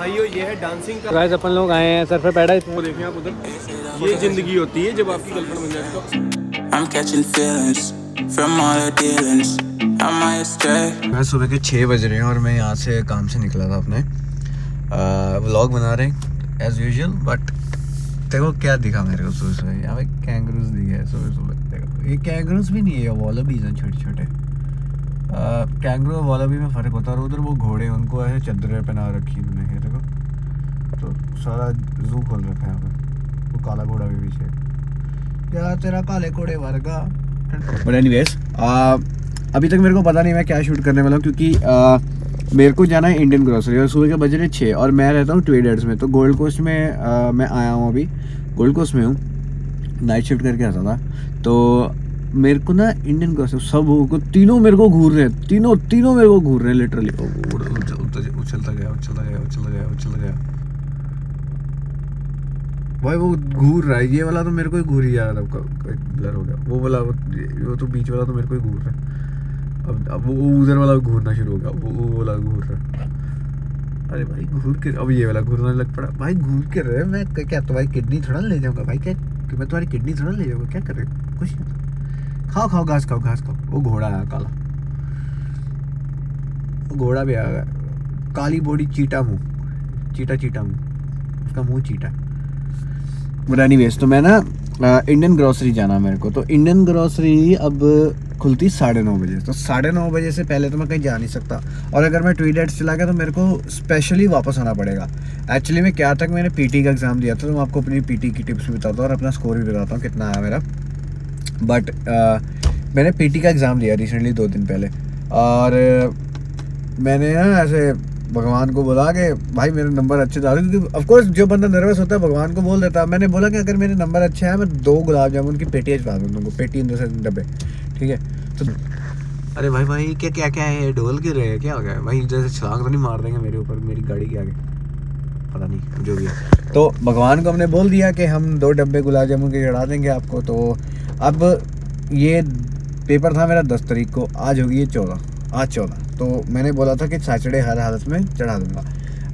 भाइयों ये है डांसिंग का। गाइस अपन लोग आए हैं सर पे पैडा वो देखें आप उधर, ये जिंदगी होती है जब आपकी गर्लफ्रेंड बन जाती है। I'm catching feelings from all the dealings. Am I astray? मैं सुबह के 6 बज रहे हैं और मैं यहाँ से काम से निकला था अपने व्लॉग बना रहे हैं एज यूजुअल। बट देखो क्या दिखा मेरे को सुबह सुबह, यहाँ पे कैंगरूज दिखे हैं सुबह सुबह। देखो ये कैंगरूज भी नहीं है, वॉलबीज हैं छोटे छोटे। कैंगरू और वॉलबी में फ़र्क होता है। और उधर वो घोड़े, उनको ऐसे चादरें पहना रखी उन्होंने, ये देखो। तो सारा जू खोल रखा है यहाँ पर। वो काला घोड़ा भी पीछे, यार तेरा काले घोड़े वर्गा। बट एनीवेज अभी तक मेरे को पता नहीं मैं क्या शूट करने वाला हूँ, क्योंकि मेरे को जाना है इंडियन ग्रोसरी और सुबह के बज रहे 6 और मैं रहता हूँ ट्रेडर्स में। तो गोल्ड कोस्ट में मैं आया हूँ, अभी गोल्ड कोस्ट में हूँ, नाइट शिफ्ट करके आता था। तो मेरे को ना इंडियन ग्रोसरी सब तीनों मेरे को घूर रहे हैं, तीनों मेरे को घूर रहे हैं लिटरली। उछलता गया भाई, वो घूर रहा है। ये वाला तो मेरे को ही घूर ही जा रहा था, ब्लर हो गया। वो वाला वो तो बीच वाला तो मेरे को ही घूर रहा है। अब वो उधर वाला घूरना शुरू हो गया, वो वाला घूर रहा है। अरे भाई घूर के अब ये वाला घूरने लग पड़ा। भाई घूर के रहे, मैं क्या तुम्हारी किडनी थोड़ा ले जाऊँगा भाई, क्या मैं तुम्हारी किडनी थोड़ा ले जाऊँगा, क्या कर रहे हो? कुछ नहीं, खाओ घास खाओ। वो घोड़ा आया काला, वो घोड़ा भी आ गया, काली बॉडी, चीटा मुँह, उसका मुँह चीटा। बट एनीवेज तो मैं ना इंडियन ग्रोसरी जाना मेरे को। तो इंडियन ग्रोसरी अब खुलती 9:30 बजे। तो 9:30 बजे से पहले तो मैं कहीं जा नहीं सकता। और अगर मैं ट्वीडेट्स चला गया तो मेरे को स्पेशली वापस आना पड़ेगा। एक्चुअली में क्या था, मैंने पीटी का एग्ज़ाम दिया था, तो मैं आपको अपनी पीटी की टिप्स भी बताता हूँ और अपना स्कोर भी बताता हूँ कितना आया मेरा। बट मैंने पीटी का एग्ज़ाम दिया रिसेंटली 2 दिन पहले, और मैंने ना ऐसे भगवान को बोला कि भाई मेरे नंबर अच्छे डालो, क्योंकि ऑफकोर्स जो बंदा नर्वस होता है भगवान को बोल देता है। मैंने बोला कि अगर मेरे नंबर अच्छे हैं मैं 2 गुलाब जामुन की पेटी भिजवा दूँ तुमको, पेटी अंदर से डब्बे, ठीक है। तो अरे भाई क्या है, ढोल गिर रहे हैं, क्या हो गया भाई? जैसे छलांग तो नहीं मार देंगे मेरे ऊपर, मेरी गाड़ी के आगे, पता नहीं जो भी है। तो भगवान को हमने बोल दिया कि हम 2 डब्बे गुलाब जामुन के चढ़ा देंगे आपको। तो अब ये पेपर था मेरा 10 तारीख को, आज होगी ये 14, आज 14। तो मैंने बोला था कि सैटरडे हर हालत में चढ़ा दूंगा।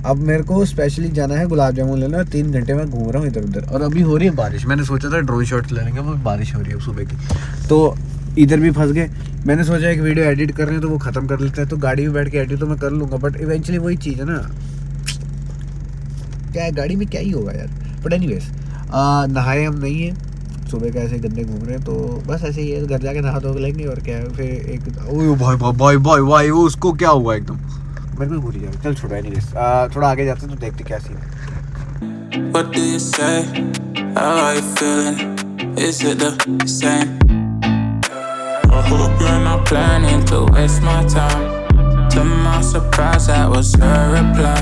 अब मेरे को स्पेशली जाना है गुलाब जामुन लेना। 3 घंटे में घूम रहा हूँ इधर उधर, और अभी हो रही है बारिश। मैंने सोचा था ड्रोन शॉट ले लेंगे, वो बारिश हो रही है सुबह की, तो इधर भी फंस गए। मैंने सोचा एक वीडियो एडिट कर रहे हैं तो वो ख़त्म कर लेते हैं, तो गाड़ी में बैठ के एडिट तो मैं कर लूँगा, बट इवेंचुअली वही चीज़ है ना, क्या है गाड़ी में क्या ही होगा यार। बट एनीवेज नहाए हम नहीं हैं, सुबह का ऐसे गंदे घूम रहे हैं, तो बस ऐसे ही है, घर जाके नहा धो लेंगे और क्या है। फिर एक भाई वो उसको क्या हुआ एकदम, मेरे को भूल गया। चल छोड़ो, एनीवेज थोड़ा आगे जाते हैं तो देखते क्या सीन है। What do you say? How are you feeling? Is it the same? I hope you're not planning to waste my time. To my surprise, that was her reply.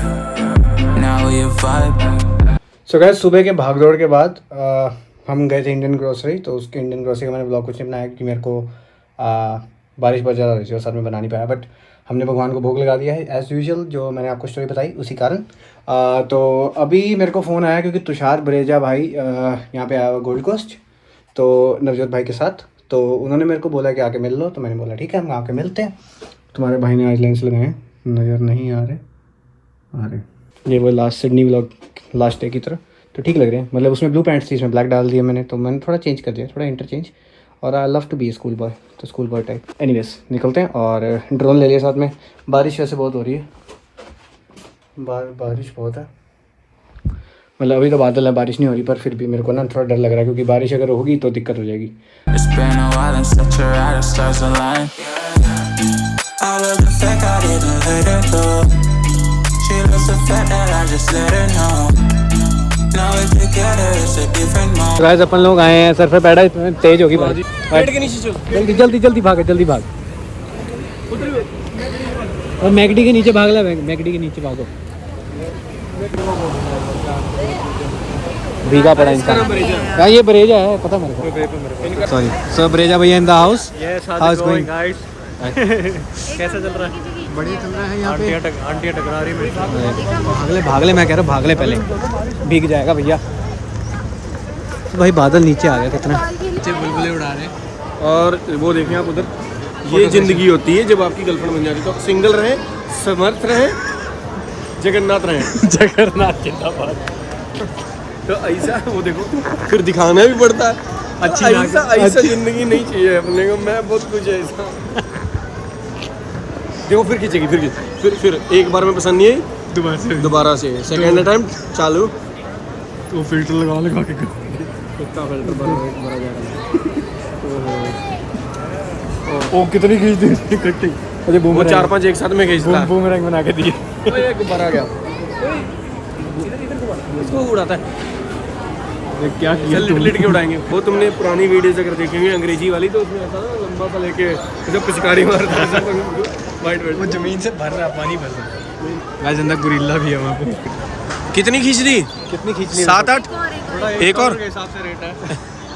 Now you vibe. So guys सुबह के भागदौड़ के बाद हम गए थे Indian grocery. तो उसके इंडियन ग्रोसरी का मैंने ब्लॉग कुछ नहीं बनाया क्योंकि मेरे को बारिश बहुत ज़्यादा रही थी और साथ में बना नहीं पाया। बट हमने भगवान को भोग लगा दिया है एज़ यूजुअल, जो मैंने आपको स्टोरी बताई उसी कारण। तो अभी मेरे को फ़ोन आया क्योंकि तुषार बरेजा भाई यहाँ पे आया हुआ गोल्ड कोस्ट, तो नवजोत भाई के साथ। तो उन्होंने मेरे को बोला कि आके मिल लो, तो मैंने बोला ठीक है हम आके मिलते हैं। तुम्हारे भाई ने आज लेंस लगाए, नज़र नहीं आ रहे। ये वो last Sydney vlog last day की तरह, तो ठीक लग रहे हैं। मतलब उसमें ब्लू पैंट्स थी, इसमें ब्लैक डाल दिया मैंने, तो मैंने थोड़ा चेंज कर दिया, थोड़ा इंटरचेंज। और I love to be a school boy, तो स्कूल बॉय टाइप। एनीवेज निकलते हैं, और ड्रोन ले लिया साथ में। बारिश वैसे बहुत हो रही है, बारिश बहुत है। मतलब अभी तो बादल है, बारिश नहीं हो रही, पर फिर भी मेरे को ना थोड़ा डर लग रहा है, क्योंकि बारिश अगर होगी तो दिक्कत हो जाएगी। गाइस अपन लोग आए हैं, सर पे पैडा इतनी तेज होगी बारिश। पेड़ के नीचे चल, जल्दी भाग। और मैगडी के नीचे भाग ला, मैगडी के नीचे भागो। भीगा पड़ा इंसान। क्या ये बरेजा है, पता मेरे को। सॉरी सर, बरेजा भैया in the house. How is going guys? कैसा चल रहा है? बढ़िया चल रहा है यहाँ पे। आंटियाँ टकरा रही है। भागले मैं कह रहा हूँ, भागले पहले, भीग जाएगा भैया। तो भाई बादल नीचे आ गया, कितना नीचे बुलबुले उड़ा रहे हैं। और वो देखें आप उधर, ये ज़िंदगी होती है जब आपकी गर्लफ्रेंड बन जाती है। तो सिंगल रहें, समर्थ रहें, जगन्नाथ रहे जगन्नाथ जिंदाबाद। तो ऐसा वो देखो फिर दिखाना भी पड़ता है अच्छी ऐसा ऐसा जिंदगी नहीं चाहिए अपने को। मैं बहुत कुछ है ऐसा देखो फिर खींचेगी फिर एक बार में पसंद नहीं आई दोबारा से सेकंड अटेम्प्ट चालू। तो फिल्टर लगा के कितना फिल्टर भरा जा रहा है। ओ कितनी खींच दी इकट्ठी। अरे वो 4-5 एक साथ में खींचता है। बूमरैंग बना के दिए। ओए एक गुब्बारा आ गया इसको उड़ाता है। क्या किया चल लिट के उड़ाएंगे। वो तुमने पुरानी वीडियोस अगर देखेंगे अंग्रेजी वाली तो उसमें ऐसा ना लंबा सा लेके जब पिचकारी मारता है वाइट वो जमीन से भर रहा पानी भर रहा। गाइस अंदर गुरिल्ला भी है वहाँ पे। कितनी खींच दी? कितनी खींचनी? 7-8 एक और के हिसाब से रेट है।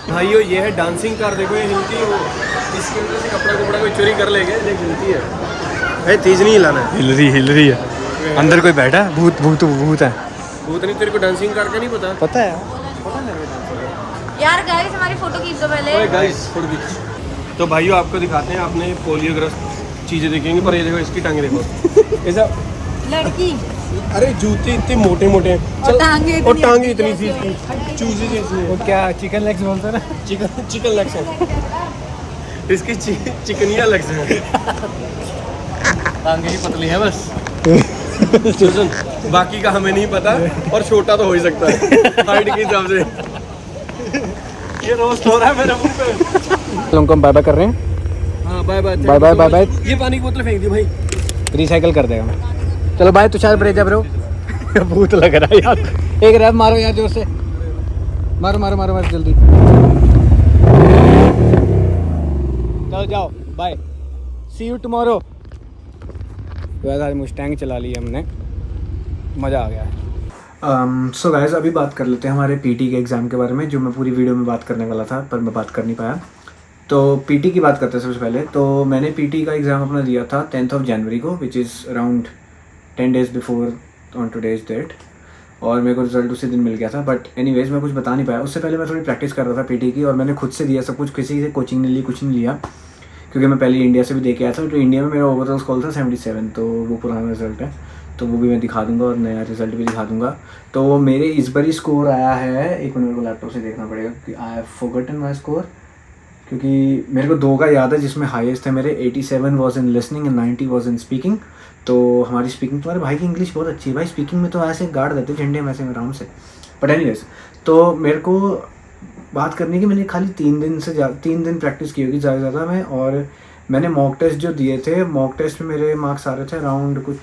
भाइयों ये है डांसिंग कार। देखो ये हिलती है। वो इसके अंदर से कपड़ा कोई चोरी कर लेंगे देख हिलती है। भाई तेज नहीं हिलाना है। हिल रही है। अंदर कोई बैठा है? भूत है। भूत नहीं तेरे को डांसिंग कार का नहीं पता? पता है यार गाइस हमारी फोटो खींच दो पहले। ओए गाइस फोटो खींच। तो भाइयों आपको दिखाते हैं। आपने पोलियोग्रस्त चीज़ें देखेंगे पर ये देखो इसकी टांगे देखो ऐसा। लड़की अरे जूते इतने मोटे मोटे हैं। और टांगे इतनी सी इसकी चूजी जैसी है। वो क्या चिकन लेग्स बोलते हैं ना? चिकन लेग्स है इसकी चिकनिया लेग्स है। टांगे ही पतली है बस। सुन बाकी का हमें नहीं पता और छोटा तो हो ही सकता है हाइट के हिसाब से। ये रोस्ट हो रहा है मेरे मुंह पे। हम बाय बाय कर रहे हैं। हाँ बाय बाय बाय। ये पानी की बोतल फेंक दी भाई। रिसाइकल कर देगा। चलो बाय तुषार ब्रेजा ब्रो। भूत लग रहा है यार। एक रैप मारो यार जोर से। मारो जल्दी। चलो जाओ बाय। C you tomorrow. वैसे आज मुस्टैंग चला ली हमने। मज़ा आ गया है। सो गाइस अभी बात कर लेते हैं हमारे पीटी के एग्ज़ाम के बारे में जो मैं पूरी वीडियो में बात करने वाला था पर मैं बात कर नहीं पाया। तो पीटी की बात करते हैं सबसे पहले। तो मैंने पीटी का एग्ज़ाम अपना दिया था 10th जनवरी को which is around 10 days before on today's date. और मेरे को रिजल्ट उसी दिन मिल गया था। बट एनीवेज मैं कुछ बता नहीं पाया। उससे पहले मैं थोड़ी प्रैक्टिस कर रहा था पीटी की और मैंने खुद से दिया सब कुछ। किसी से कोचिंग नहीं ली कुछ नहीं लिया क्योंकि मैं पहले इंडिया से भी दे के आया था। तो इंडिया में मेरा ओवरऑल स्कोर था 77। तो वो पुराना रिजल्ट है तो वो भी मैं दिखा दूंगा और नया रिजल्ट भी दिखा दूंगा। तो मेरे इस बार ही स्कोर आया है। एक मिनट मेरे को लैपटॉप से देखना पड़ेगा कि I have forgotten my score क्योंकि मेरे को 2 का याद है जिसमें हाईएस्ट है मेरे 87 was in listening and 90 was in speaking. तो हमारी स्पीकिंग तुम्हारे भाई की इंग्लिश बहुत अच्छी है भाई। स्पीकिंग में तो ऐसे गाड़ देते झंडे में ऐसे आराम से। बट एनीवेज तो मेरे को बात करनी कि मैंने खाली 3 दिन प्रैक्टिस की होगी ज़्यादा मैं। और मैंने मॉक टेस्ट जो दिए थे मॉक टेस्ट में मेरे मार्क्स आ रहे थे अराउंड कुछ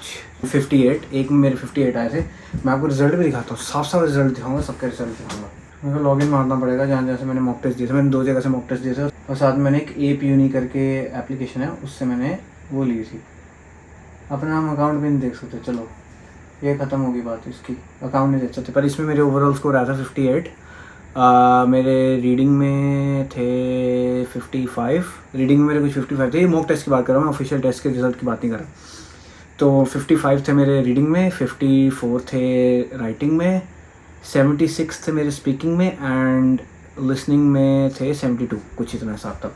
58। एक में मेरे 58 आए थे। मैं आपको रिजल्ट भी दिखाता हूँ। साफ रिजल्ट दिखाऊंगा सबके रिजल्ट दिखाऊंगा। मेरे को लॉगिन मारना पड़ेगा जहाँ से मैंने मॉक टेस्ट दिए थे। मैंने 2 जगह से मॉक टेस्ट दिए थे और साथ में मैंने एक AP यूनी करके एप्लीकेशन है उससे मैंने वो ली थी। अपना हम अकाउंट भी नहीं देख सकते। चलो ये ख़त्म होगी बात। इसकी अकाउंट नहीं देख सकते पर इसमें मेरे ओवरऑल स्कोर आया था 58। मेरे रीडिंग में थे 55। रीडिंग में मेरे कुछ 55 थे। ये मॉक टेस्ट की बात कर रहा हूँ मैं ऑफिशियल टेस्ट के रिजल्ट की बात नहीं कर रहा। तो 55 थे मेरे रीडिंग में, 54 थे राइटिंग में, 76 थे मेरे स्पीकिंग में एंड लिसनिंग में थे 72 कुछ इतना हिसाब था।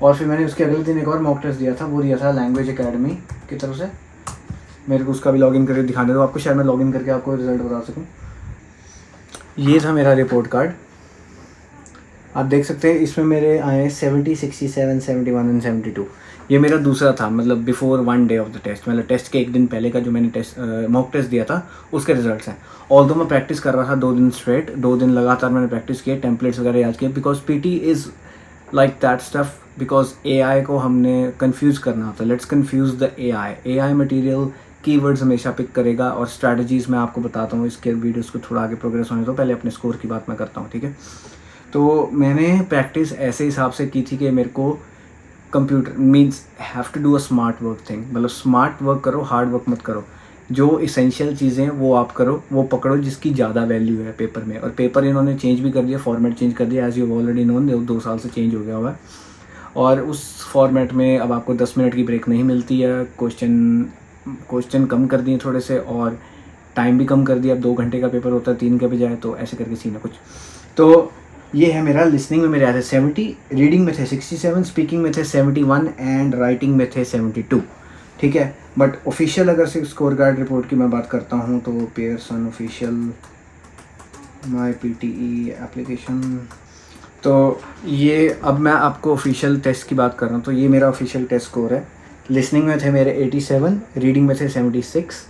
और फिर मैंने उसके अगले दिन एक और मॉक टेस्ट दिया था। वो दिया था लैंग्वेज एकेडमी की तरफ से। मेरे को उसका भी लॉगिन करके दिखाने दो आपको। शायद मैं लॉगिन करके आपको रिजल्ट बता सकूँ। ये था मेरा रिपोर्ट कार्ड। आप देख सकते हैं इसमें मेरे आए 70, 67, 71 एंड 72। ये मेरा दूसरा था मतलब before 1 day of the test. मतलब टेस्ट के एक दिन पहले का जो मैंने टेस्ट मॉक टेस्ट दिया था उसके रिजल्ट्स हैं। ऑल्दो मैं प्रैक्टिस कर रहा था 2 दिन स्ट्रेट। 2 दिन लगातार मैंने प्रैक्टिस किया, टेम्पलेट्स वगैरह याद किए because PT is like that stuff. Because AI को हमने कन्फ्यूज़ करना होता है। Let's confuse the AI material keywords हमेशा पिक करेगा और स्ट्रैटेजीज़ मैं आपको बताता हूँ। इसके वीडियोस को थोड़ा आगे प्रोग्रेस होने तो पहले अपने स्कोर की बात मैं करता हूँ, ठीक है। तो मैंने प्रैक्टिस ऐसे हिसाब से की थी कि मेरे को computer means have to do a smart work thing. मतलब स्मार्ट वर्क करो, हार्ड वर्क मत करो। जो इसेंशियल चीज़ें वो आप करो, वो पकड़ो जिसकी ज़्यादा वैल्यू है पेपर में। और पेपर इन्होंने चेंज भी कर दिया, फॉर्मेट चेंज कर दिया। एज यू ऑलरेडी नोन 2 साल से चेंज हो गया हुआ है। और उस फॉर्मेट में अब आपको 10 मिनट की ब्रेक नहीं मिलती है। क्वेश्चन कम कर दिए थोड़े से और टाइम भी कम कर दिया। अब 2 घंटे का पेपर होता है 3 के बजाय। तो ऐसे करके सीन है कुछ। तो ये है मेरा लिसनिंग में मेरे आए थे 70, रीडिंग में थे 67, स्पीकिंग में थे 71 एंड राइटिंग में थे 72। ठीक है। बट ऑफिशियल अगर से स्कोर कार्ड रिपोर्ट की मैं बात करता हूँ तो पियर्सन ऑफिशियल माई PTE एप्लीकेशन, तो ये अब मैं आपको ऑफिशियल टेस्ट की बात कर रहा हूँ। तो ये मेरा ऑफिशियल टेस्ट स्कोर है। लिसनिंग में थे मेरे 87, रीडिंग में थे 76,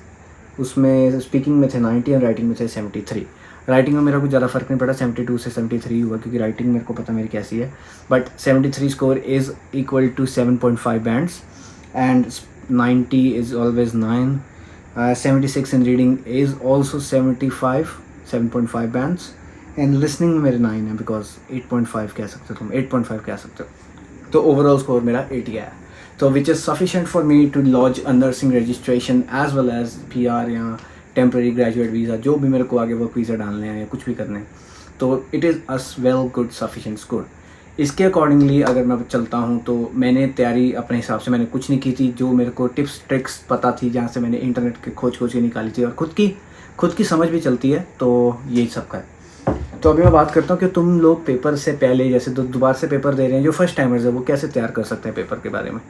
उसमें स्पीकिंग में थे 90 और राइटिंग में थे 73। राइटिंग में मेरा कुछ ज़्यादा फ़र्क नहीं पड़ा, 72 से 73 हुआ क्योंकि राइटिंग मेरे को पता मेरी कैसी है। But 73 score is equal to 7.5 bands and 90 is always 9। 76 in reading is also 7.5 bands and listening में मेरे 9 है बिकॉज 8.5 कह सकते हो तुम, 8.5 कह सकते हो। तो ओवरऑल स्कोर मेरा 80 आया, तो which is sufficient for me to launch a nursing registration as well as PR या टेम्प्रेरी ग्रेजुएट वीज़ा, जो भी मेरे को आगे वर्क वीज़ा डालने हैं या कुछ भी करने हैं। तो it is us well good sufficient score. इसके अकॉर्डिंगली अगर मैं चलता हूँ तो मैंने तैयारी अपने हिसाब से मैंने कुछ नहीं की थी, जो मेरे को टिप्स ट्रिक्स पता थी जहाँ से मैंने इंटरनेट के खोज के निकाली थी और खुद की समझ भी चलती है, तो यही सब का है। तो अभी मैं बात करता हूँ कि तुम लोग पेपर से पहले जैसे दोबारा से पेपर दे रहे हैं, जो फर्स्ट टाइमर्स है वो कैसे तैयार कर सकते हैं पेपर के बारे में।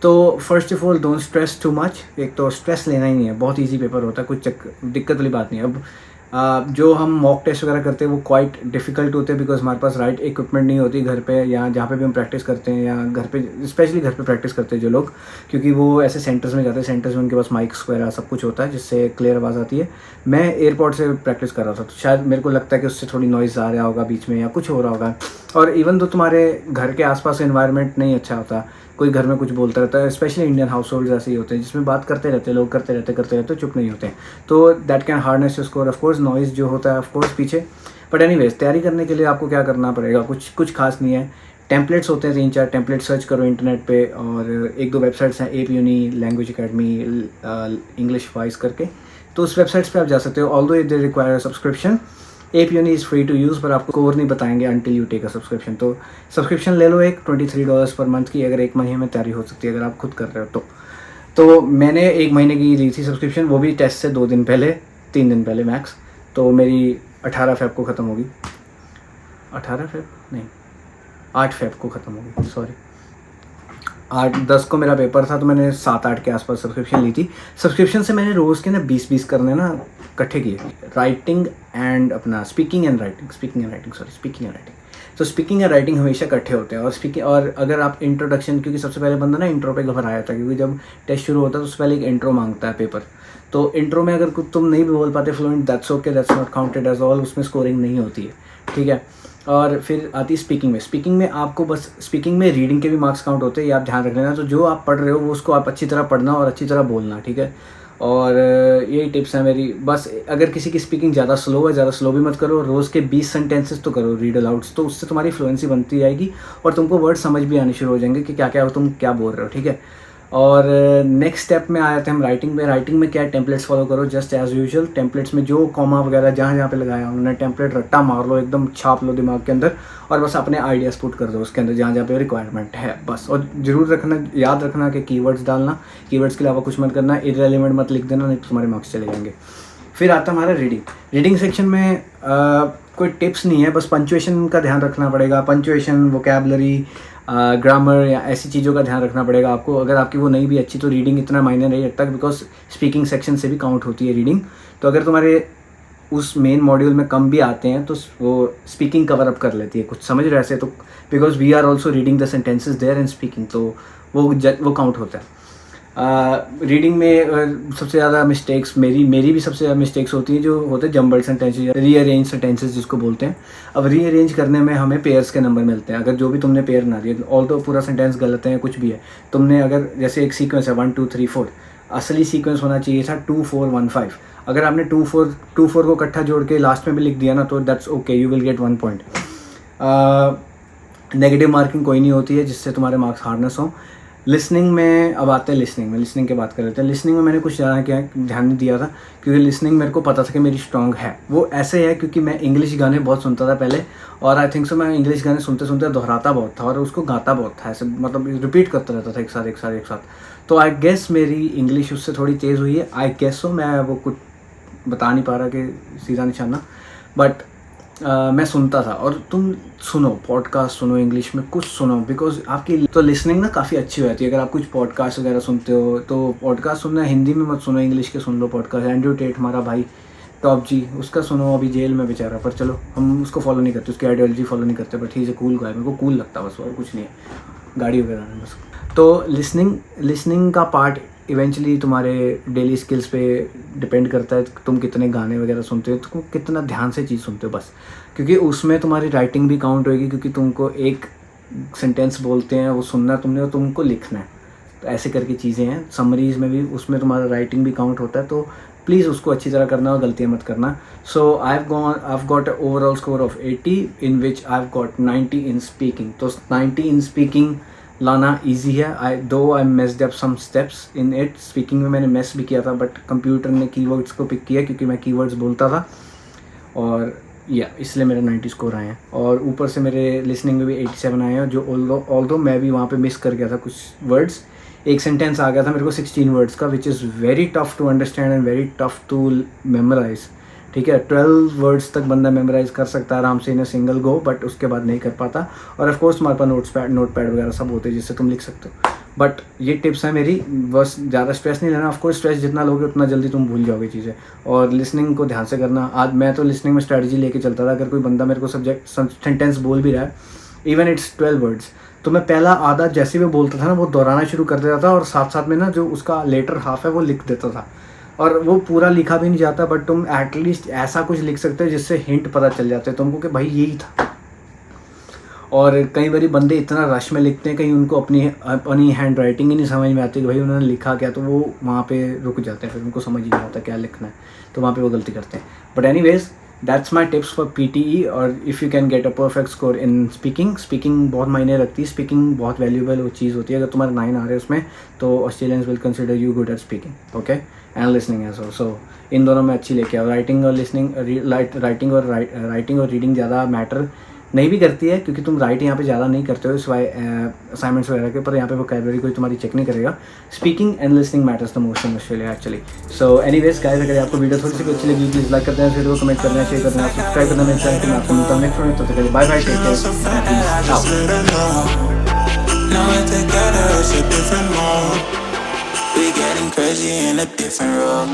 तो first of all don't stress too much. एक तो स्ट्रेस लेना ही नहीं है, बहुत इजी पेपर होता है, कुछ दिक्कत वाली बात नहीं है। अब जो हम मॉक टेस्ट वगैरह करते हैं वो क्वाइट डिफ़िकल्ट होते हैं बिकॉज हमारे पास राइट इक्विपमेंट नहीं होती घर पे या जहाँ पे भी हम प्रैक्टिस करते हैं, या घर पे स्पेशली घर पे प्रैक्टिस करते हैं जो लोग, क्योंकि वो ऐसे सेंटर्स में जाते हैं, सेंटर्स में उनके पास माइक्स वगैरह सब कुछ होता है जिससे क्लियर आवाज़ आती है। मैं एयरपोर्ट से प्रैक्टिस कर रहा था, तो शायद मेरे को लगता है कि उससे थोड़ी नॉइज़ आ रहा होगा बीच में या कुछ हो रहा होगा। और इवन तो तुम्हारे घर के आसपास एनवायरनमेंट नहीं अच्छा होता, कोई घर में कुछ बोलता रहता है, स्पेशली इंडियन हाउस होल्ड ऐसे ही होते हैं जिसमें बात करते रहते हैं लोग, करते रहते चुप नहीं होते हैं, तो that can hardness your score. Of course noise जो होता है ऑफकोर्स पीछे, बट एनीवेज तैयारी करने के लिए आपको क्या करना पड़ेगा, कुछ खास नहीं है। टेम्पलेट्स होते हैं 3-4 टेम्पलेट सर्च करो इंटरनेट पे, और 1-2 वेबसाइट्स हैं, AP uni, language academy, English wise करके, तो उस वेबसाइट्स पे आप जा सकते हो। Although they require subscription, AP uni is free to use, पर आपको स्कोर नहीं बताएंगे until you take a subscription. तो सब्सक्रिप्शन ले लो एक $23 पर मंथ की, अगर 1 महीने में तैयारी हो सकती है अगर आप खुद कर रहे हो तो मैंने 1 महीने की ली थी सब्सक्रिप्शन, वो भी टेस्ट से 2 दिन पहले, 3 दिन पहले मैक्स। तो मेरी 18 फ़ेब को ख़त्म होगी, 18 फ़ेब नहीं 8 फ़ेब को ख़त्म होगी, सॉरी 8-10 को मेरा पेपर था, तो मैंने 7-8 के आसपास सब्सक्रिप्शन ली थी। सब्सक्रिप्शन से मैंने रोज़ के ना 20-20 करने ना इकट्ठे किए, राइटिंग एंड अपना स्पीकिंग एंड राइटिंग। तो स्पीकिंग एंड राइटिंग हमेशा इकट्ठे होते हैं। और स्पीकिंग, और अगर आप इंट्रोडक्शन, क्योंकि सबसे पहले बंदा ना इंट्रो पे घबराया था, क्योंकि जब टेस्ट शुरू होता है तो उससे पहले एक इंट्रो मांगता है पेपर। तो इंट्रो में अगर तुम नहीं भी बोल पाते fluent, that's okay, that's not counted as all, उसमें स्कोरिंग नहीं होती है, ठीक है। और फिर आती है स्पीकिंग में आपको बस स्पीकिंग में रीडिंग के भी मार्क्स काउंट होते हैं, ये आप ध्यान रख लेना। तो जो आप पढ़ रहे हो वो उसको आप अच्छी तरह पढ़ना और अच्छी तरह बोलना, ठीक है। और यही टिप्स हैं मेरी। बस अगर किसी की स्पीकिंग ज़्यादा स्लो है, ज़्यादा स्लो भी मत करो, रोज़ के 20 सेंटेंसेस तो करो रीड अलाउड्स, तो उससे तुम्हारी फ्लुएंसी बनती जाएगी और तुमको वर्ड समझ भी आने शुरू हो जाएंगे कि क्या तुम क्या बोल रहे हो, ठीक है। और नेक्स्ट स्टेप में आए थे हम राइटिंग में। राइटिंग में क्या है, टेम्पलेट्स फॉलो करो जस्ट एज यूजुअल। टेम्पलेट्स में जो कॉमा वगैरह जहाँ पे लगाया उन्होंने, टेम्पलेट रट्टा मार लो, एकदम छाप लो दिमाग के अंदर, और बस अपने आइडियाज़ पुट कर दो उसके अंदर जहाँ पे रिक्वायरमेंट है बस। और ज़रूर रखना, याद रखना कि कीवर्ड्स डालना, कीवर्ड्स के अलावा कुछ मत करना, इररिलेवेंट मत लिख देना, नहीं तो तुम्हारे मार्क्स चले जाएंगे। फिर आता हमारा रीडिंग सेक्शन में कोई टिप्स नहीं है, बस पंचुएशन का ध्यान रखना पड़ेगा। पंचुएशन, वोकैबलरी, ग्रामर या ऐसी चीज़ों का ध्यान रखना पड़ेगा आपको। अगर आपकी वो नहीं भी अच्छी तो रीडिंग इतना मायने नहीं रखता, बिकॉज स्पीकिंग सेक्शन से भी काउंट होती है रीडिंग। तो अगर तुम्हारे उस मेन मॉड्यूल में कम भी आते हैं तो वो स्पीकिंग कवर अप कर लेती है, कुछ समझ रहे ऐसे, तो because we are also reading the sentences there in speaking, तो वो काउंट होता है। रीडिंग में सबसे ज़्यादा मिस्टेक्स मेरी भी सबसे ज़्यादा मिस्टेक्स होती हैं, जो होते हैं जम्बल्ड सेंटेंसेज या रीअरेंज सेंटेंसेज जिसको बोलते हैं। अब रीअरेंज करने में हमें पेयर्स के नंबर मिलते हैं। अगर जो भी तुमने पेयर बना दिया, ऑल तो पूरा सेंटेंस गलत है या कुछ भी है, तुमने अगर जैसे एक सीक्वेंस है 1 2 3 4, असली सीक्वेंस होना चाहिए था 2 4 1 5। अगर आपने 2 4 को इकट्ठा जोड़ के लास्ट में भी लिख दिया ना, तो that's okay, you will get 1 point. Negative marking कोई नहीं होती है जिससे तुम्हारे मार्क्स हार्डनेस हों। लिसनिंग में अब आते हैं, लिसनिंग की बात कर लेते हैं। लिसनिंग में मैंने कुछ ज़्यादा ध्यान नहीं दिया था, क्योंकि लिसनिंग मेरे को पता था कि मेरी स्ट्रॉन्ग है। वो ऐसे है क्योंकि मैं इंग्लिश गाने बहुत सुनता था पहले, और आई थिंक सो मैं इंग्लिश गाने सुनते सुनते दोहराता बहुत था और उसको गाता बहुत था, ऐसे मतलब रिपीट करता रहता था एक साथ। तो आई गेस मेरी इंग्लिश उससे थोड़ी तेज़ हुई है, आई गेस सो। मैं वो कुछ बता नहीं पा रहा कि सीधा निशाना, बट मैं सुनता था। और तुम सुनो पॉडकास्ट, सुनो इंग्लिश में कुछ सुनो, बिकॉज आपकी तो लिसनिंग ना काफ़ी अच्छी हो जाती है अगर आप कुछ पॉडकास्ट वगैरह सुनते हो। तो पॉडकास्ट सुनना हिंदी में मत सुनो, इंग्लिश के सुन लो पॉडकास्ट। एंड्रयू टेट हमारा भाई टॉप जी, उसका सुनो, अभी जेल में बेचारा, पर चलो हम उसको फॉलो नहीं करते, उसकी आइडियोलॉजी फॉलो नहीं करते, but he is a cool guy, मेरे को कूल लगता है बस, और कुछ नहीं है, गाड़ी वगैरह में बस। तो लिसनिंग का पार्ट इवेंचुअली तुम्हारे डेली स्किल्स पे डिपेंड करता है, तुम कितने गाने वगैरह सुनते हो, तुम कितना ध्यान से चीज़ सुनते हो बस। क्योंकि उसमें तुम्हारी राइटिंग भी काउंट होएगी, क्योंकि तुमको एक सेंटेंस बोलते हैं वो सुनना तुमने और तुमको लिखना है, तो ऐसे करके चीज़ें हैं। समरीज में भी उसमें तुम्हारा राइटिंग भी काउंट होता है, तो प्लीज़ उसको अच्छी तरह करना और गलतियाँ मत करना। So I have got overall score of 80 in which I have got 90 in speaking. तो 90 इन स्पीकिंग लाना इजी है। I messed up some steps in it. Speaking में मैंने मेस भी किया था, बट कंप्यूटर ने कीवर्ड्स को पिक किया क्योंकि मैं कीवर्ड्स बोलता था, और इसलिए मेरे 90 स्कोर आए हैं। और ऊपर से मेरे लिसनिंग में भी 87 आए हैं, जो ऑल्दो मैं भी वहाँ पे मिस कर गया था कुछ वर्ड्स। एक सेंटेंस आ गया था मेरे को 16 वर्ड्स का, which is very tough to understand and very tough to memorise. ठीक है, 12 वर्ड्स तक बंदा मेमोराइज कर सकता है आराम से इन अ सिंगल गो, बट उसके बाद नहीं कर पाता। और ऑफ कोर्स तुम्हारे पास नोट पैड वगैरह सब होते हैं जिससे तुम लिख सकते हो। बट ये टिप्स है मेरी, बस ज़्यादा स्ट्रेस नहीं लेना। ऑफ कोर्स स्ट्रेस जितना लोगे उतना जल्दी तुम भूल जाओगे चीज़ें। और लिसनिंग को ध्यान से करना। आज मैं तो लिसनिंग में स्ट्रैटेजी लेके चलता था, अगर कोई बंदा मेरे को सेंटेंस बोल भी रहा है, इवन इट्स 12 वर्ड्स, तो मैं पहला आधा जैसे भी बोलता था ना वो दोहराना शुरू कर देता था, और साथ साथ में ना जो उसका लेटर हाफ है वो लिख देता था। और वो पूरा लिखा भी नहीं जाता, बट तुम एटलीस्ट ऐसा कुछ लिख सकते हो जिससे हिंट पता चल जाते हैं तुमको कि भाई यही था। और कई बार बंदे इतना रश में लिखते हैं, कहीं उनको अपनी हैंड राइटिंग ही नहीं समझ में आती कि भाई उन्होंने लिखा क्या, तो वो वहाँ पे रुक जाते हैं, फिर उनको समझ ही नहीं आता क्या लिखना है, तो वहाँ पे वो गलती करते हैं। But anyways that's my tips for PTE। और if you can get a perfect score in speaking बहुत मायने रखती है। स्पीकिंग बहुत वैल्यूबल वो चीज़ होती है। अगर तुम्हारे 9 आ रहे हैं उसमें, तो Australians will consider you good at speaking, okay, and listening as so इन दोनों में अच्छी लेके आओ। राइटिंग और रीडिंग ज़्यादा मैटर नहीं भी करती है, क्योंकि तुम राइट यहाँ पे ज़्यादा नहीं करते हो सिवाय असाइनमेंट्स वगैरह के, पर यहाँ पे वोकैबुलरी कोई तुम्हारी चेक नहीं करेगा। Speaking and listening matters the most in Australia actually. So anyways guys, अगर आपको वीडियो थोड़ी सी भी अच्छी लगी प्लीज़ लाइक कर देना, वीडियो को कमेंट करना, शेयर करना, सब्सक्राइब करना मेरे चैनल को। आपको मिलता हूं नेक्स्ट वीडियो, तब तक के लिए bye bye, take care. We getting crazy in a different role.